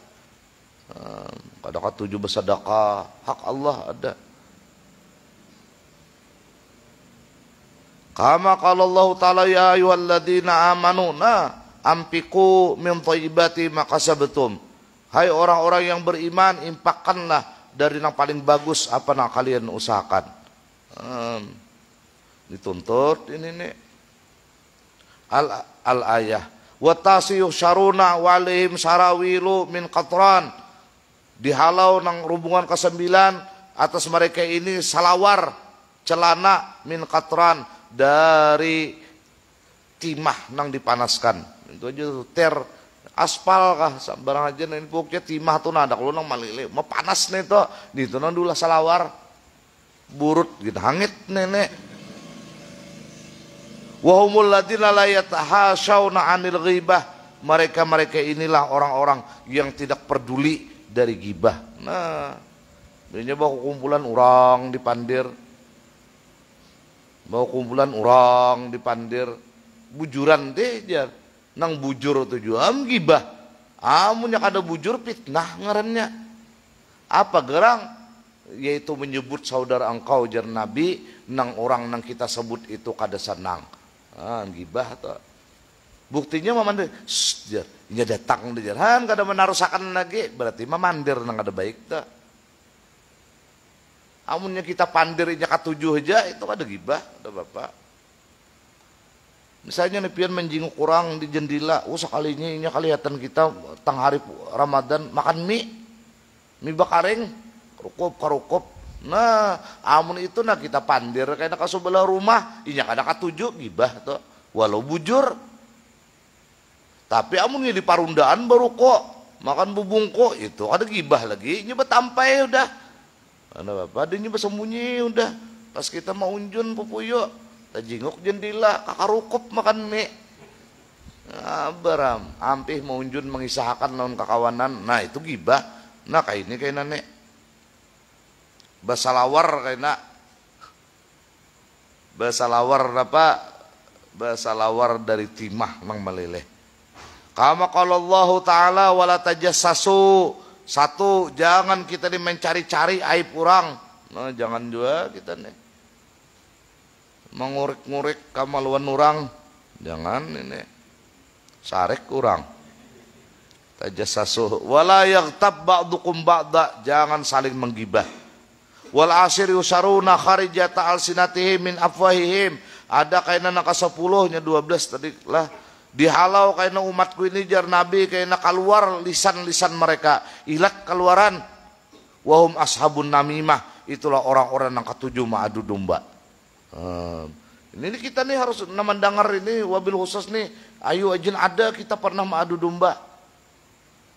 Kada katuju bersedekah, hak Allah ada. Kama qala Allah Ta'ala ya ayyuhalladzina amanu ampiku min thayyibati ma kasabtum. Hai orang-orang yang beriman, infakkanlah dari yang paling bagus apa yang kalian usahakan. Dituntut ini nih al ayah wa tasiyu syaruna walihim sarawilu min qatran. Dihalau nang hubungan ke-9 atas mereka ini salawar celana min qatran dari timah nang dipanaskan. Itu aja ter aspal kah barang aja nih pokoknya timah tuh nada kalau nang malile mau panas nih tuh di itu nang dulu salawar burut gitu hangit nenek. Wahumul ladina la yatahashawna 'anil ghibah. Mereka inilah orang-orang yang tidak peduli dari gibah. Nah, ini bawa kumpulan orang dipandir. Bawa kumpulan orang dipandir. Bujuran deh jar. Nang bujur tujuan gibah. Amunnya kada bujur fitnah ngarannya. Apa gerang? Yaitu menyebut saudara engkau jar Nabi nang orang nang kita sebut itu kada senang. Gibah tuh. Buktinya memandir. Jar, ini datang deh jar. Kada menarusakan lagi berarti memandir nang kada baik tuh. Amunnya kita pandir inya katujuh aja itu kada gibah, ada bapak. Misalnya nepian menjinguk kurang di jendela, sekalinya ini kelihatan kita tang hari Ramadan makan mie bakaring, karukup. Nah, amun itu nah kita pandir kayak nak sebelah rumah, ini kada katuju gibah tuh, walau bujur. Tapi amunnya di parundaan baru kok makan bubungko itu ada gibah lagi, ini betampai udah. Ana bapak dia bersembunyi udah, pas kita mau unjun pupuyo. Tajinguk jendela kakarukup makan mie. Beram ampih mau unjun mengisahkan lawan kakawanan. Nah itu gibah. Nah kayak ini kayak nenek basalawar kayak nak basalawar apa basalawar dari timah nang meleleh. Kama qala Allah Ta'ala wala tajassasu. Satu, jangan kita nih mencari-cari aib orang. Nah jangan juga kita nih mengurik-ngurik kamaluan orang, jangan ini sarek kurang. Tajassasu wala yaghtab ba'dukum ba'da, jangan saling menggibah. Wal asir yusaruna kharijata alsinatihim min afwahihim. Ada kaina naka 10-nya 12 tadi lah. Dihalau kaina umatku ini jar Nabi kaina keluar lisan-lisan mereka, ilat keluaran. Wahum ashabun namimah, itulah orang-orang yang ketujuh ma'adu domba. Ini kita nih harus mendengar ini wabil khusus nih. Ayo ajin ada kita pernah mengadu domba.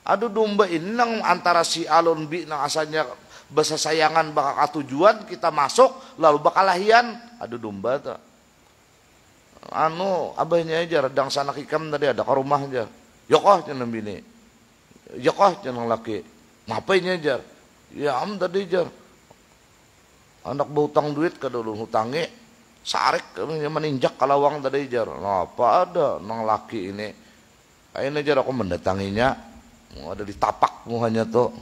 Adu domba ini nang antara si alun bi nang asalnya bahasa sayangan bakal tujuan kita masuk lalu bakal lahian adu domba tuh. Abahnya aja redang sanak ikam tadi ada ke rumah aja. Yokoh jeneng bini. Yokoh jeneng laki. Ngapainnya aja? Ya tadi aja. Anak berhutang duit ke dulu hutangi. Sarek meninjak kalawang tadi jar. Nah, apa ada nang laki ini? Kayaknya jar aku mendatanginya. Ada di tapak muhanya tuh.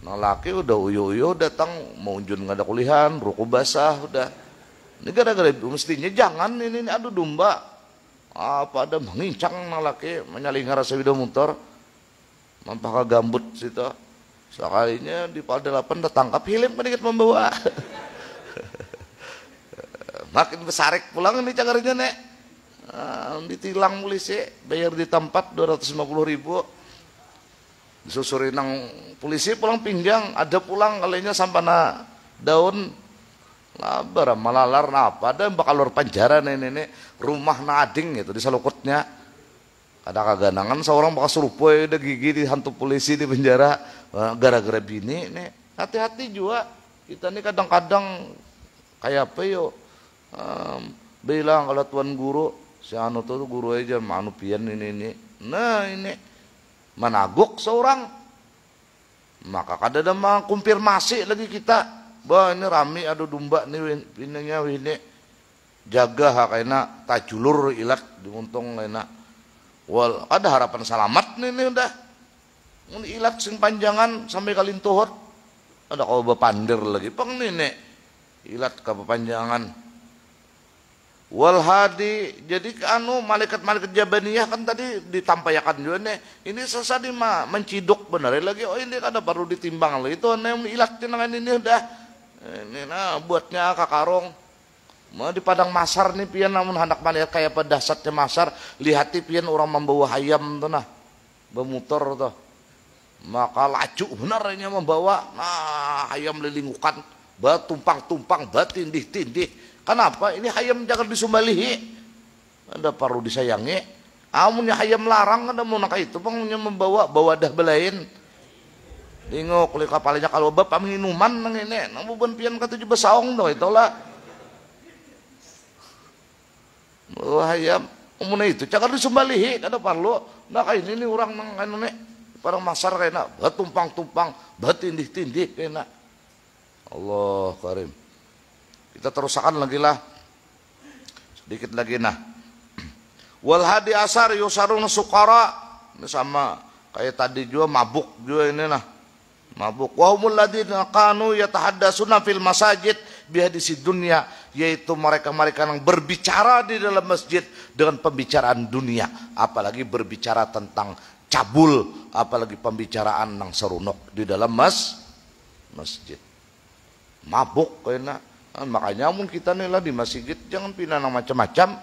Nang laki udah uyu-uyu datang mau unjun nggak ada kuliahan, ruku basah udah. Ini gara-gara itu mestinya jangan ini adu domba. Apa ada mengincang nang laki menyalingar sebido motor. Mampah gambut situ. Sekalinya di Paldelapan tertangkap hilim sedikit membawa. Makin besarek pulang ini cagarnya nek. Ditilang polisi, bayar di tempat 250.000. Disusuri nang polisi pulang pinggang, ada pulang kalinya sampana daun. Labar malalar apa ada bakal luar penjara nenek rumah nading gitu di salukutnya. Ada kaganangan seorang bakal serupoy udah gigi dihantu polisi di penjara gara-gara bini nih. Hati-hati juga kita nih kadang-kadang kayak apa yo bilang kalau tuan guru si anu tuh guru aja manu pian ini. Nah ini managuk seorang maka kada ada mengkonfirmasi lagi kita bahwa ini rame adu domba nih ininya ini jaga kayaknya tajulur ilat diuntung kayaknya wal ada harapan selamat nih udah ilat sing panjangan sampai kalintuhur ada kau bepandir lagi pang nih ilat kepanjangan wal hadi jadi anu malaikat-malaikat jabaniyah kan tadi ditampayakan juga nih ini sesadi mah menciduk bener lagi oh ini kada perlu ditimbang lagi itu nih ilat cenangan ini udah ini nah buatnya kakarong mau di padang masar nih pian namun hendak melihat kayak pada dahsyatnya masar lihati pian orang membawa hayam tuh nah bermuter tuh maka laju benarnya membawa nah hayam lilingukan tumpang-tumpang tindih-tindih kenapa ini hayam jangan disumbalihi ada perlu disayangi amunnya hayam larang ada mau nak itu pengunya membawa dah belain dingok oleh kapalnya kalau bapak minuman nang ini nang buban pian kata juga saong tuh itulah hayam umumnya itu jangan disumbalihi ada perlu nah kayak ini orang nang anu nih parang masar kayaknya tumpang-tumpang tindih-tindih kayaknya Allah karim kita terusakan lagi lah sedikit lagi nah wal hadi asar yusarun sukara ini sama kayak tadi juga mabuk juga ini nah mabuk wa humul ladzina kanu yatahaddasuna fil masajid bihadisi dunya yaitu mereka-mereka yang berbicara di dalam masjid dengan pembicaraan dunia apalagi berbicara tentang cabul apalagi pembicaraan nang serunok di dalam masjid mabuk kayaknya makanya mun kita nih lah di masjid jangan pindah nang macam-macam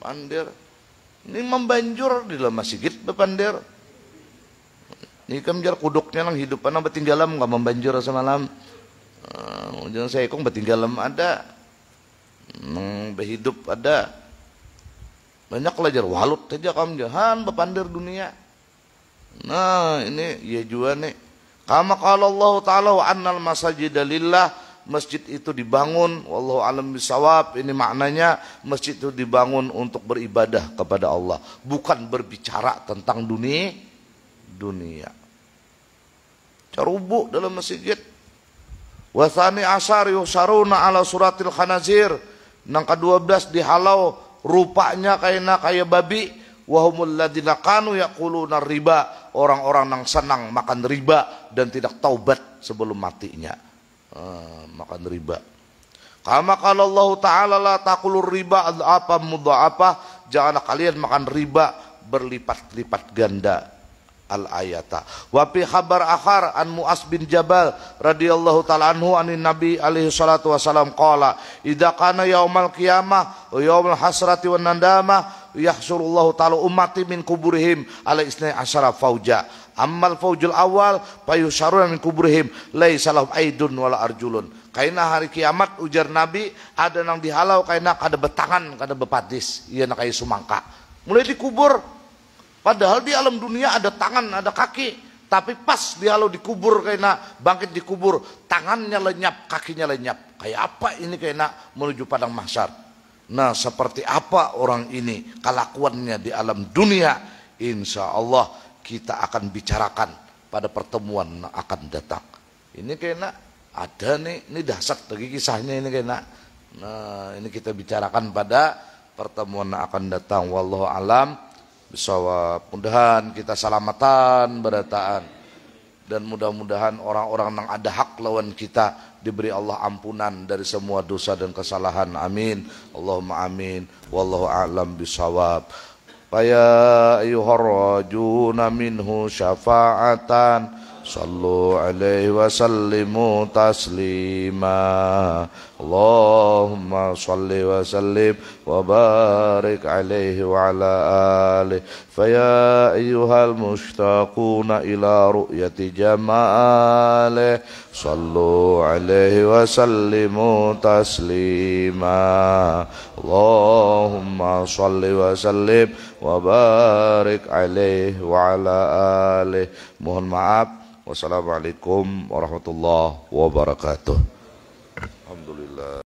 pandir ini membanjur di dalam masjid bepandir ini kan jar kuduknya nang hidupan nang betinggalam nggak membanjur semalam jangan saya kong betinggalam ada nang berhidup ada banyak pelajar walut saja kamu jahan bepandir dunia nah ini ya juga nih kama qala Allah taala wa annal masajida lillah masjid itu dibangun wallahu alam bisawab ini maknanya masjid itu dibangun untuk beribadah kepada Allah bukan berbicara tentang dunia carubu dalam masjid wa tsani asyar yusaruna ala suratil khanazir nang ke-12 dihalau rupanya kayak babi wahumul ladzina kanu yaquluna riba orang-orang yang senang makan riba dan tidak taubat sebelum matinya makan riba kama qala Allah taala la taqulur riba apa mudha'afah janganlah kalian makan riba berlipat-lipat ganda al-ayata wa fi khabar akhar an Mu'az bin Jabal radhiyallahu taala anhu anin nabi alaihi salatu wasalam qala idza kana yaumal qiyamah wa yaumul hasrati wan nadamah yahsurullahu taala ummati min kuburihim ala isnai asyara fauja ammal faujul awal payusharuna min kuburihim laisa lahum aidun wala arjulun kaina hari kiamat ujar nabi ada nang dihalau kaina kada betangan kada bepatis ieu na kaya sumangka mulai dikubur padahal di alam dunia ada tangan, ada kaki. Tapi pas dia lalu dikubur kayaknya bangkit dikubur, tangannya lenyap, kakinya lenyap. Kayak apa ini kayaknya menuju padang mahsyar. Nah seperti apa orang ini kelakuannya di alam dunia. Insya Allah kita akan bicarakan pada pertemuan akan datang. Ini kayaknya ada nih, ini dahsyat lagi kisahnya ini kayaknya. Nah ini kita bicarakan pada pertemuan akan datang. Wallahu alam bisawab. Mudahan kita salamatan berataan dan mudah-mudahan orang-orang yang ada hak lawan kita diberi Allah ampunan dari semua dosa dan kesalahan. Amin. Allahumma amin. Wallahu a'lam bisawab. Faya ayyuhar rajuna minhu syafa'atan sallu alaihi wa sallimu taslima. Allahumma salli wa sallim wa barik alaihi wa ala alihi. Faya ayyuhal mushtaquna ila ru'yati jamalihi sallu alaihi wa sallimu taslima. Allahumma salli wa sallim wa barik alaihi wa ala alihi. Mohon maaf. Wassalamualaikum warahmatullahi wabarakatuh. Alhamdulillah.